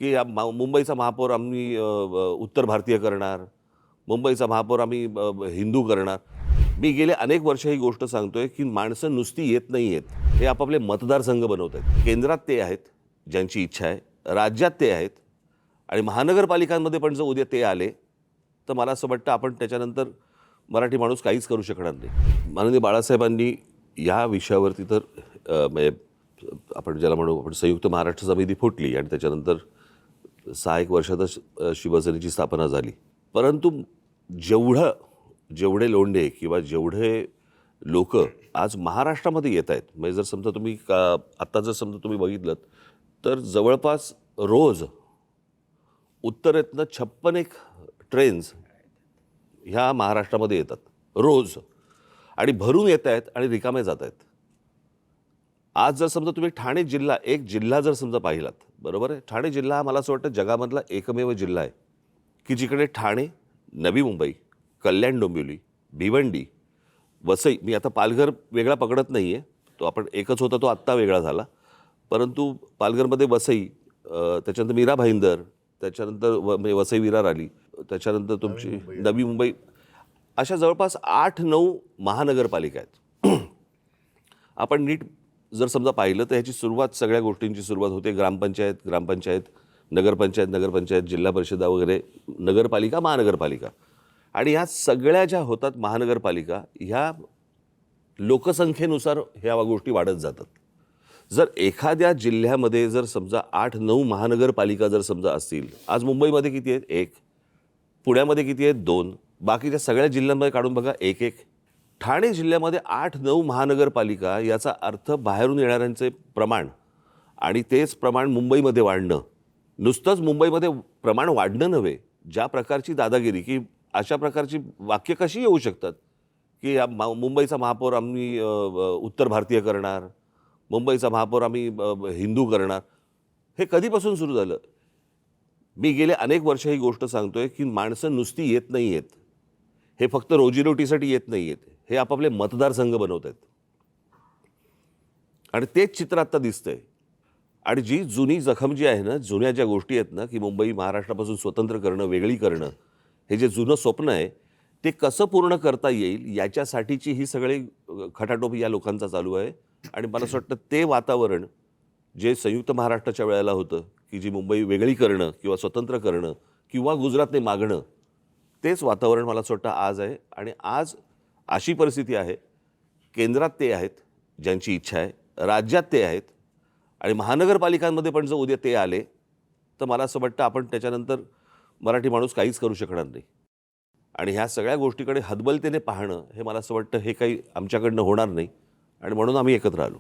की मुंबईचा महापौर आम्ही उत्तर भारतीय करणार, मुंबईचा महापौर आम्ही हिंदू करणार. मी गेले अनेक वर्ष ही गोष्ट सांगतोय की माणसं नुसती येत नाही आहेत, हे आपापले मतदारसंघ बनवत आहेत. केंद्रात ते आहेत ज्यांची इच्छा आहे, राज्यात ते आहेत आणि महानगरपालिकांमध्ये पण जर उद्या ते आले तर मला असं वाटतं आपण त्याच्यानंतर मराठी माणूस काहीच करू शकणार नाही. माननीय बाळासाहेबांनी या विषयावरती तर म्हणजे आपण ज्याला म्हणू आपण संयुक्त महाराष्ट्र समिती फुटली आणि त्याच्यानंतर 6-1 वर्षातच शिवसेनेची स्थापना झाली. परंतु जेवढे लोंढे किंवा जेवढे लोक आज महाराष्ट्रामध्ये येत आहेत, म्हणजे जर समजा तुम्ही आत्ता जर समजा तुम्ही बघितलं तर जवळपास रोज उत्तरेतनं 56 ट्रेन्स ह्या महाराष्ट्रामध्ये येतात रोज आणि भरून येत आहेत आणि रिकामे जात आहेत. आज जर समजा तुम्ही ठाणे जिल्हा एक जिल्हा जर समजा पाहिलात, बरोबर आहे, ठाणे जिल्हा हा मला असं वाटतं जगामधला एकमेव जिल्हा आहे की जिकडे ठाणे, नवी मुंबई, कल्याण डोंबिवली, भिवंडी, वसई, मी आता पालघर वेगळा पकडत नाही आहे, तो आपण एकच होता तो आत्ता वेगळा झाला, परंतु पालघरमध्ये वसई, त्याच्यानंतर मीरा भाईंदर, त्याच्यानंतर वसई विरार आली, त्याच्यानंतर तुमची नवी मुंबई, अशा जवळपास 8-9 महानगरपालिका आहेत. आपण नीट जर समजा पाहिलं तर ह्याची सुरुवात सगळ्या गोष्टींची सुरुवात होते ग्रामपंचायत, नगरपंचायत, जिल्हा परिषदा वगैरे, नगरपालिका, महानगरपालिका, आणि ह्या सगळ्या ज्या होतात महानगरपालिका ह्या लोकसंख्येनुसार ह्या गोष्टी वाढत जातात. जर एखाद्या जिल्ह्यामध्ये जर समजा 8-9 महानगरपालिका जर समजा असतील, आज मुंबईमध्ये किती आहेत? 1. पुण्यामध्ये किती आहेत? 2. बाकीच्या सगळ्या जिल्ह्यांमध्ये काढून बघा 1-1. ठाणे जिल्ह्यामध्ये 8-9 महानगरपालिका, याचा अर्थ बाहेरून येणाऱ्यांचे प्रमाण आणि तेच प्रमाण मुंबईमध्ये वाढणं, नुसतंच मुंबईमध्ये प्रमाण वाढणं नव्हे, ज्या प्रकारची दादागिरी की अशा प्रकारची वाक्य कशी येऊ शकतात की मुंबईचा महापौर आम्ही उत्तर भारतीय करणार, मुंबईचा महापौर आम्ही हिंदू करणार, हे कधीपासून सुरू झालं? मी गेले अनेक वर्ष ही गोष्ट सांगतोय की माणसं नुसती येत नाही आहेत, हे फक्त रोजीरोटीसाठी येत नाही आहेत, हे आपापले मतदारसंघ बनवत आहेत आणि तेच चित्र आत्ता दिसतंय. आणि जी जुनी जखम जी आहे ना, जुन्या ज्या गोष्टी आहेत ना की मुंबई महाराष्ट्रापासून स्वतंत्र करणं, वेगळी करणं, हे जे जुनं स्वप्न आहे ते कसं पूर्ण करता येईल याच्यासाठीची ही सगळी खटाटोप या लोकांचा चालू आहे. आणि मला असं वाटतं ते वातावरण जे संयुक्त महाराष्ट्राच्या वेळेला होतं की जी मुंबई वेगळी करणं किंवा स्वतंत्र करणं किंवा गुजरातने मागणं, तेच वातावरण मला असं वाटतं आज आहे. आणि आज अशी परिस्थिती आहे, केंद्रात ते आहेत ज्यांची इच्छा आहे, राज्यात ते आहेत आणि महानगरपालिकांमध्ये पण जर उद्या ते आले तर मला असं वाटतं आपण त्याच्यानंतर मराठी माणूस काहीच करू शकणार नाही. आणि ह्या सगळ्या गोष्टीकडे हतबलतेने पाहणं हे मला असं वाटतं हे काही आमच्याकडनं होणार नाही आणि म्हणून आम्ही एकत्र आलो.